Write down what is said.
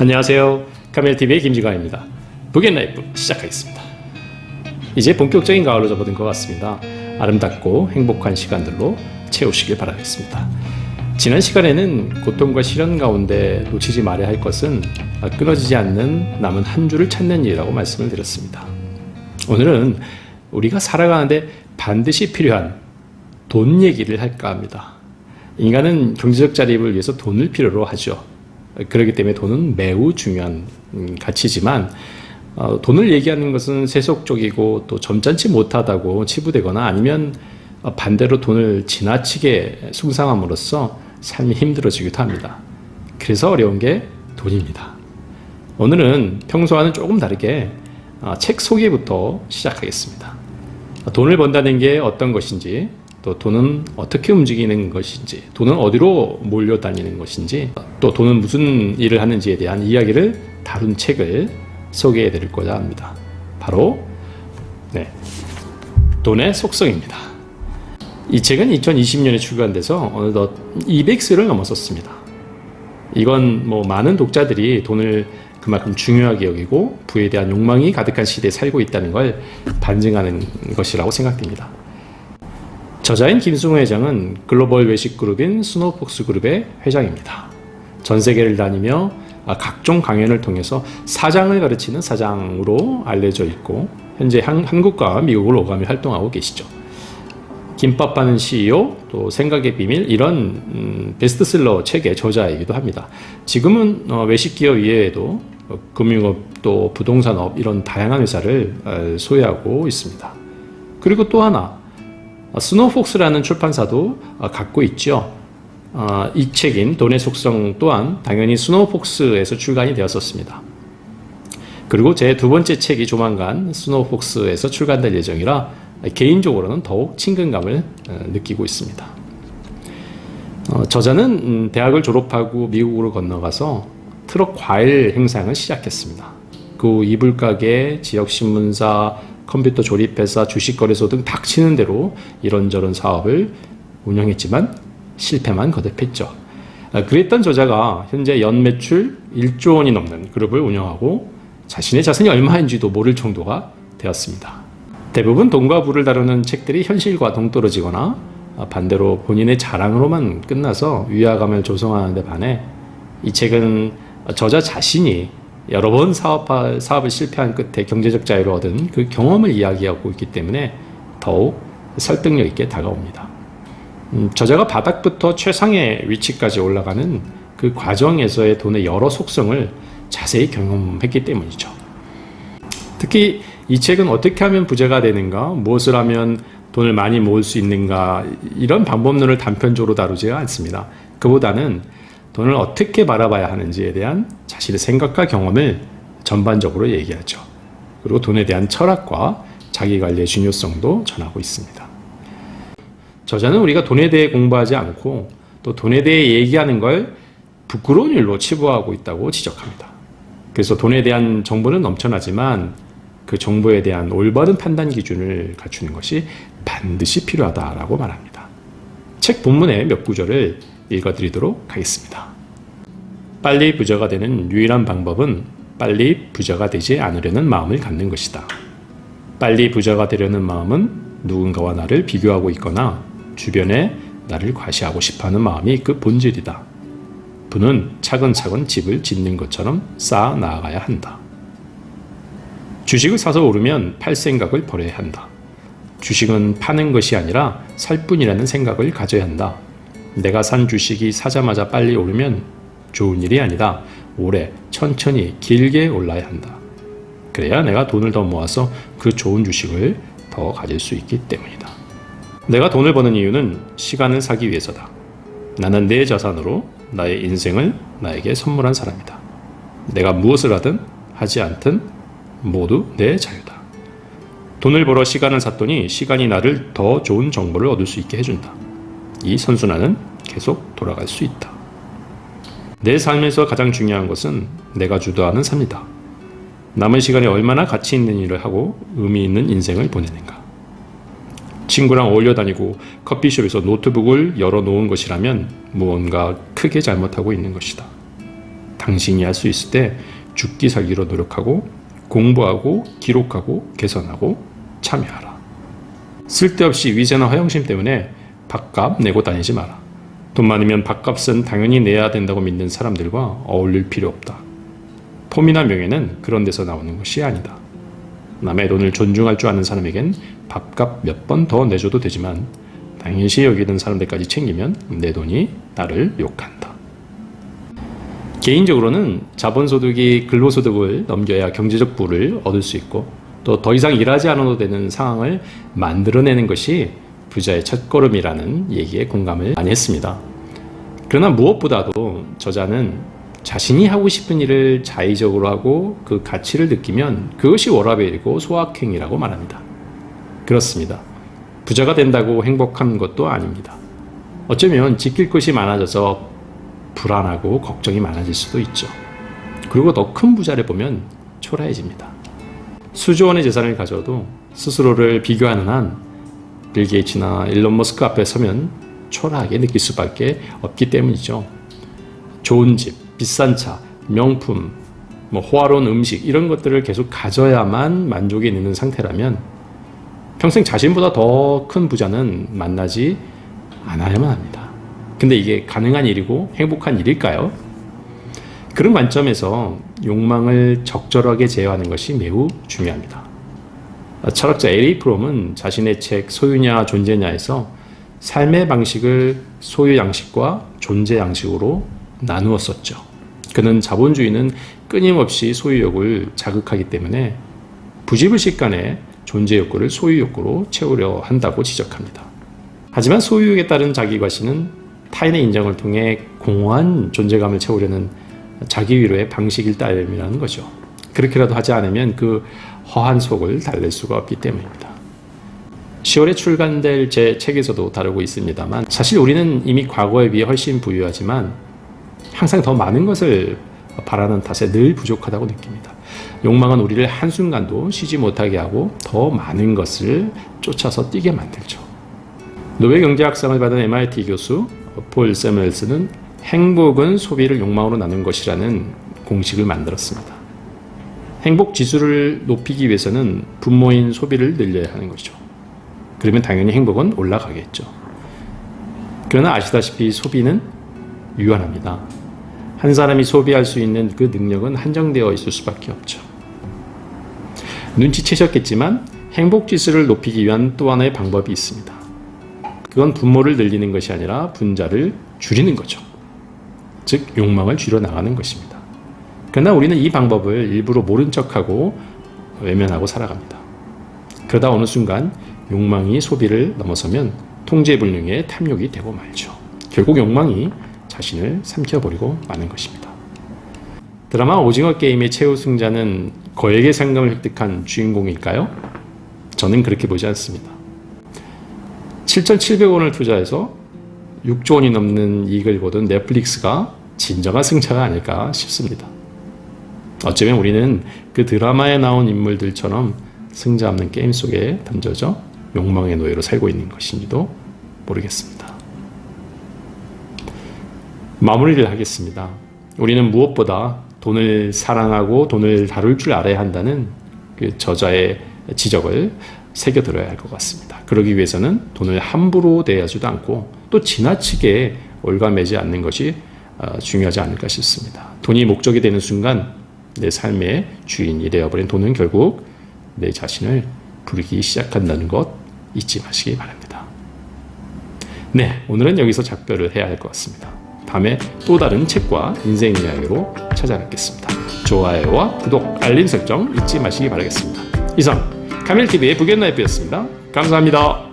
안녕하세요. 카멜TV의 김지광입니다. 북앤라이프 시작하겠습니다. 이제 본격적인 가을로 접어든 것 같습니다. 아름답고 행복한 시간들로 채우시길 바라겠습니다. 지난 시간에는 고통과 시련 가운데 놓치지 말아야 할 것은 끊어지지 않는 남은 한 줄을 찾는 일이라고 말씀을 드렸습니다. 오늘은 우리가 살아가는데 반드시 필요한 돈 얘기를 할까 합니다. 인간은 경제적 자립을 위해서 돈을 필요로 하죠. 그렇기 때문에 돈은 매우 중요한 가치지만 돈을 얘기하는 것은 세속적이고 또 점잖지 못하다고 치부되거나 아니면 반대로 돈을 지나치게 숭상함으로써 삶이 힘들어지기도 합니다. 그래서 어려운 게 돈입니다. 오늘은 평소와는 조금 다르게 책 소개부터 시작하겠습니다. 돈을 번다는 게 어떤 것인지, 또 돈은 어떻게 움직이는 것인지, 돈은 어디로 몰려다니는 것인지, 또 돈은 무슨 일을 하는지에 대한 이야기를 다룬 책을 소개해 드리고자 합니다. 바로 돈의 속성입니다. 이 책은 2020년에 출간돼서 어느덧 200세를 넘었었습니다. 이건 많은 독자들이 돈을 그만큼 중요하게 여기고 부에 대한 욕망이 가득한 시대에 살고 있다는 걸 반증하는 것이라고 생각됩니다. 저자인 김승우 회장은 글로벌 외식그룹인 스노우폭스 그룹의 회장입니다. 전 세계를 다니며 각종 강연을 통해서 사장을 가르치는 사장으로 알려져 있고 현재 한국과 미국을 오가며 활동하고 계시죠. 김밥 파는 CEO, 또 생각의 비밀 이런 베스트셀러 책의 저자이기도 합니다. 지금은 외식기업 이외에도 금융업 또 부동산업 이런 다양한 회사를 소유하고 있습니다. 그리고 또 하나 스노우폭스라는 출판사도 갖고 있죠. 이 책인 돈의 속성 또한 당연히 스노우폭스에서 출간이 되었었습니다. 그리고 제 두 번째 책이 조만간 스노우폭스에서 출간될 예정이라 개인적으로는 더욱 친근감을 느끼고 있습니다. 저자는 대학을 졸업하고 미국으로 건너가서 트럭 과일 행상을 시작했습니다. 그 후 이불가게, 지역신문사, 컴퓨터 조립회사, 주식거래소 등 닥치는 대로 이런저런 사업을 운영했지만 실패만 거듭했죠. 그랬던 저자가 현재 연매출 1조 원이 넘는 그룹을 운영하고 자신의 자산이 얼마인지도 모를 정도가 되었습니다. 대부분 돈과 부를 다루는 책들이 현실과 동떨어지거나 반대로 본인의 자랑으로만 끝나서 위화감을 조성하는 데 반해 이 책은 저자 자신이 여러 번 사업을 실패한 끝에 경제적 자유를 얻은 그 경험을 이야기하고 있기 때문에 더욱 설득력 있게 다가옵니다. 저자가 바닥부터 최상의 위치까지 올라가는 그 과정에서의 돈의 여러 속성을 자세히 경험했기 때문이죠. 특히 이 책은 어떻게 하면 부자가 되는가, 무엇을 하면 돈을 많이 모을 수 있는가 이런 방법론을 단편적으로 다루지가 않습니다. 그보다는 돈을 어떻게 바라봐야 하는지에 대한 자신의 생각과 경험을 전반적으로 얘기하죠. 그리고 돈에 대한 철학과 자기관리의 중요성도 전하고 있습니다. 저자는 우리가 돈에 대해 공부하지 않고 또 돈에 대해 얘기하는 걸 부끄러운 일로 치부하고 있다고 지적합니다. 그래서 돈에 대한 정보는 넘쳐나지만 그 정보에 대한 올바른 판단 기준을 갖추는 것이 반드시 필요하다라고 말합니다. 책 본문의 몇 구절을 읽어드리도록 하겠습니다. 빨리 부자가 되는 유일한 방법은 빨리 부자가 되지 않으려는 마음을 갖는 것이다. 빨리 부자가 되려는 마음은 누군가와 나를 비교하고 있거나 주변에 나를 과시하고 싶어하는 마음이 그 본질이다. 부는 차근차근 집을 짓는 것처럼 쌓아 나아가야 한다. 주식을 사서 오르면 팔 생각을 버려야 한다. 주식은 파는 것이 아니라 살 뿐이라는 생각을 가져야 한다. 내가 산 주식이 사자마자 빨리 오르면 좋은 일이 아니다. 오래 천천히 길게 올라야 한다. 그래야 내가 돈을 더 모아서 그 좋은 주식을 더 가질 수 있기 때문이다. 내가 돈을 버는 이유는 시간을 사기 위해서다. 나는 내 자산으로 나의 인생을 나에게 선물한 사람이다. 내가 무엇을 하든 하지 않든 모두 내 자유다. 돈을 벌어 시간을 샀더니 시간이 나를 더 좋은 정보를 얻을 수 있게 해준다. 이 선순환은 계속 돌아갈 수 있다. 내 삶에서 가장 중요한 것은 내가 주도하는 삶이다. 남은 시간에 얼마나 가치 있는 일을 하고 의미 있는 인생을 보내는가. 친구랑 어울려 다니고 커피숍에서 노트북을 열어놓은 것이라면 무언가 크게 잘못하고 있는 것이다. 당신이 할 수 있을 때 죽기 살기로 노력하고 공부하고 기록하고 개선하고 참여하라. 쓸데없이 위세나 허영심 때문에 밥값 내고 다니지 마라. 돈 많으면 밥값은 당연히 내야 된다고 믿는 사람들과 어울릴 필요 없다. 폼이나 명예는 그런 데서 나오는 것이 아니다. 남의 돈을 존중할 줄 아는 사람에겐 밥값 몇 번 더 내줘도 되지만 당연시 여기는 사람들까지 챙기면 내 돈이 나를 욕한다. 개인적으로는 자본소득이 근로소득을 넘겨야 경제적 부를 얻을 수 있고 또 더 이상 일하지 않아도 되는 상황을 만들어내는 것이 부자의 첫걸음이라는 얘기에 공감을 많이 했습니다. 그러나 무엇보다도 저자는 자신이 하고 싶은 일을 자의적으로 하고 그 가치를 느끼면 그것이 워라밸이고 소확행이라고 말합니다. 그렇습니다. 부자가 된다고 행복한 것도 아닙니다. 어쩌면 지킬 것이 많아져서 불안하고 걱정이 많아질 수도 있죠. 그리고 더 큰 부자를 보면 초라해집니다. 수조 원의 재산을 가져도 스스로를 비교하는 한 빌 게이츠나 일론 머스크 앞에 서면 초라하게 느낄 수밖에 없기 때문이죠. 좋은 집, 비싼 차, 명품, 호화로운 음식 이런 것들을 계속 가져야만 만족이 있는 상태라면 평생 자신보다 더 큰 부자는 만나지 않아야만 합니다. 근데 이게 가능한 일이고 행복한 일일까요? 그런 관점에서 욕망을 적절하게 제어하는 것이 매우 중요합니다. 철학자 L.A. 프롬은 자신의 책 소유냐 존재냐에서 삶의 방식을 소유 양식과 존재 양식으로 나누었었죠. 그는 자본주의는 끊임없이 소유욕을 자극하기 때문에 부지불식간에 존재 욕구를 소유 욕구로 채우려 한다고 지적합니다. 하지만 소유욕에 따른 자기과시는 타인의 인정을 통해 공허한 존재감을 채우려는 자기 위로의 방식일 따름이라는 거죠. 그렇게라도 하지 않으면 그 허한 속을 달랠 수가 없기 때문입니다. 10월에 출간될 제 책에서도 다루고 있습니다만 사실 우리는 이미 과거에 비해 훨씬 부유하지만 항상 더 많은 것을 바라는 탓에 늘 부족하다고 느낍니다. 욕망은 우리를 한순간도 쉬지 못하게 하고 더 많은 것을 쫓아서 뛰게 만들죠. 노벨 경제학상을 받은 MIT 교수 폴 세무엘슨은 행복은 소비를 욕망으로 나눈 것이라는 공식을 만들었습니다. 행복 지수를 높이기 위해서는 분모인 소비를 늘려야 하는 것이죠. 그러면 당연히 행복은 올라가겠죠. 그러나 아시다시피 소비는 유한합니다. 한 사람이 소비할 수 있는 그 능력은 한정되어 있을 수밖에 없죠. 눈치채셨겠지만 행복 지수를 높이기 위한 또 하나의 방법이 있습니다. 그건 분모를 늘리는 것이 아니라 분자를 줄이는 거죠. 즉 욕망을 줄여나가는 것입니다. 그러나 우리는 이 방법을 일부러 모른 척하고 외면하고 살아갑니다. 그러다 어느 순간 욕망이 소비를 넘어서면 통제불능의 탐욕이 되고 말죠. 결국 욕망이 자신을 삼켜버리고 마는 것입니다. 드라마 오징어 게임의 최우승자는 거액의 상금을 획득한 주인공일까요? 저는 그렇게 보지 않습니다. 7,700원을 투자해서 6조 원이 넘는 이익을 거둔 넷플릭스가 진정한 승자가 아닐까 싶습니다. 어쩌면 우리는 그 드라마에 나온 인물들처럼 승자 없는 게임 속에 던져져 욕망의 노예로 살고 있는 것인지도 모르겠습니다. 마무리를 하겠습니다. 우리는 무엇보다 돈을 사랑하고 돈을 다룰 줄 알아야 한다는 그 저자의 지적을 새겨들어야 할 것 같습니다. 그러기 위해서는 돈을 함부로 대하지도 않고 또 지나치게 올가매지 않는 것이 중요하지 않을까 싶습니다. 돈이 목적이 되는 순간 내 삶의 주인이 되어버린 돈은 결국 내 자신을 부리기 시작한다는 것 잊지 마시기 바랍니다. 네, 오늘은 여기서 작별을 해야 할 것 같습니다. 다음에 또 다른 책과 인생 이야기로 찾아뵙겠습니다. 좋아요와 구독, 알림 설정 잊지 마시기 바라겠습니다. 이상 카멜TV의 북앤라이프였습니다. 감사합니다.